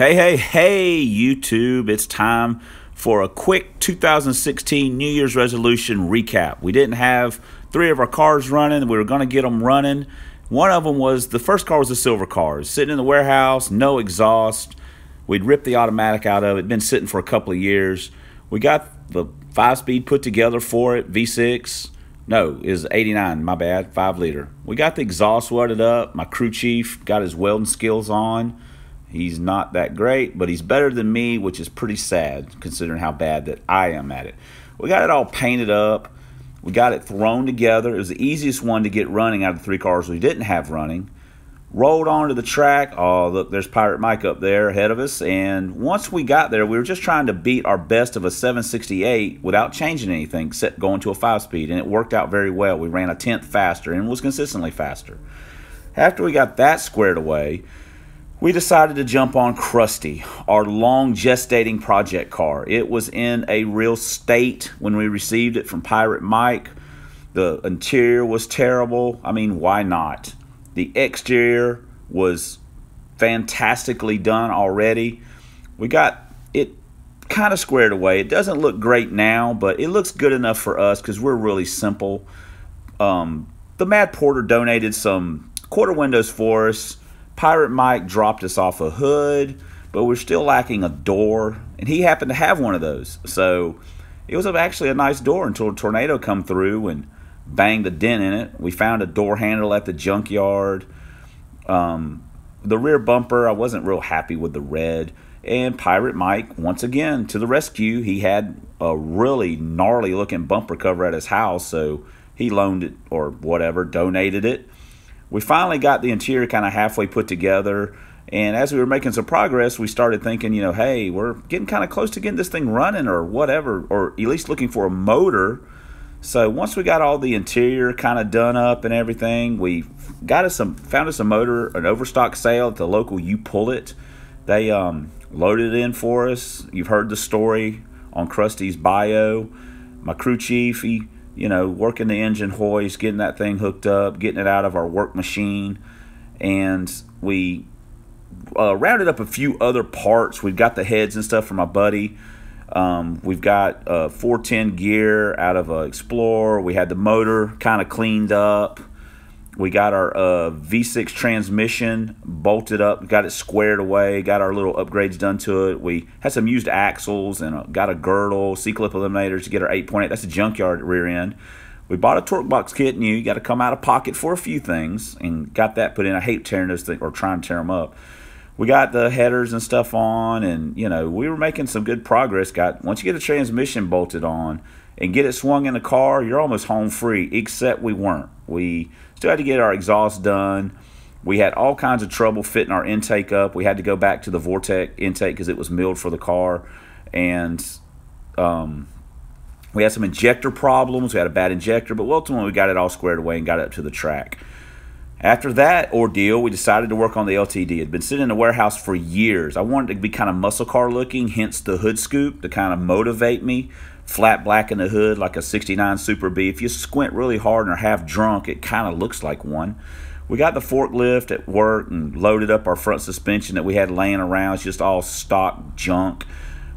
Hey, YouTube, it's time for a quick 2016 New Year's resolution recap. We didn't have 3 of our cars running. We were going to get them running. One of them was, the first car was a silver car. Sitting in the warehouse, no exhaust. We'd ripped the automatic out of it. It'd been sitting for a couple of years. We got the 5-speed put together for it, V6. No, it was 89, my bad, 5-liter. We got the exhaust welded up. My crew chief got his welding skills on. He's not that great, but he's better than me, which is pretty sad considering how bad that I am at it. We got it all painted up. We got it thrown together. It was the easiest one to get running out of the 3 cars we didn't have running. Rolled onto the track. Oh, look, there's Pirate Mike up there ahead of us. And once we got there, we were just trying to beat our best of a 768 without changing anything except going to a 5-speed. And it worked out very well. We ran a tenth faster and was consistently faster. After we got that squared away, we decided to jump on Krusty, our long gestating project car. It was in a real state when we received it from Pirate Mike. The interior was terrible. I mean, why not? The exterior was fantastically done already. We got it kind of squared away. It doesn't look great now, but it looks good enough for us because we're really simple. The Mad Porter donated some quarter windows for us. Pirate Mike dropped us off a hood, but we're still lacking a door, and he happened to have one of those. So it was actually a nice door until a tornado come through and banged a dent in it. We found a door handle at the junkyard. The rear bumper, I wasn't real happy with the red. And Pirate Mike, once again, to the rescue. He had a really gnarly looking bumper cover at his house, so he loaned it or whatever, donated it. We finally got the interior kind of halfway put together, and as we were making some progress, we started thinking, you know, hey, we're getting kind of close to getting this thing running or whatever, or at least looking for a motor. So once we got all the interior kind of done up and everything, we found us a motor, an overstock sale at the local You Pull It. They loaded it in for us. You've heard the story on Krusty's bio. My crew chief, he, you know, working the engine hoist, getting that thing hooked up, getting it out of our work machine. And we rounded up a few other parts. We've got the heads and stuff from my buddy. We've got 410 gear out of a Explorer. We had the motor kind of cleaned up. We got our V6 transmission bolted up, got it squared away, got our little upgrades done to it. We had some used axles and got a girdle, C-clip eliminators to get our 8.8. That's a junkyard rear end. We bought a torque box kit new. You got to come out of pocket for a few things and got that put in. I hate tearing those things or trying to tear them up. We got the headers and stuff on, and you know, we were making some good progress. Once you get a transmission bolted on and get it swung in the car, you're almost home free, except we weren't. We still had to get our exhaust done. We had all kinds of trouble fitting our intake up. We had to go back to the Vortec intake because it was milled for the car. And we had some injector problems. We had a bad injector, but ultimately we got it all squared away and got it up to the track. After that ordeal, we decided to work on the LTD. It had been sitting in the warehouse for years. I wanted it to be kind of muscle car looking, hence the hood scoop to kind of motivate me. Flat black in the hood like a 69 Super B. If you squint really hard and are half drunk, it kind of looks like one. We got the forklift at work and loaded up our front suspension that we had laying around. It's just all stock junk.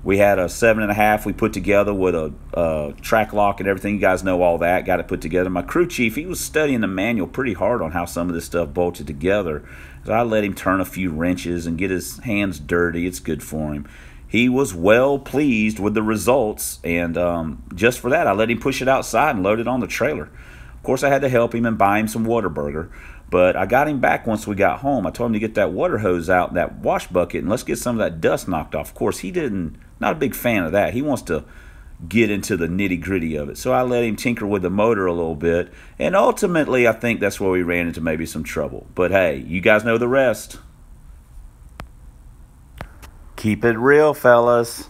We had a 7.5 we put together with a track lock and everything. You guys know all that. Got it put together. My crew chief, he was studying the manual pretty hard on how some of this stuff bolted together. So I let him turn a few wrenches and get his hands dirty. It's good for him. He was well pleased with the results, and just for that, I let him push it outside and load it on the trailer. Of course, I had to help him and buy him some Whataburger, but I got him back once we got home. I told him to get that water hose out, that wash bucket, and let's get some of that dust knocked off. Of course, he not a big fan of that. He wants to get into the nitty-gritty of it. So I let him tinker with the motor a little bit, and ultimately, I think that's where we ran into maybe some trouble. But hey, you guys know the rest. Keep it real, fellas.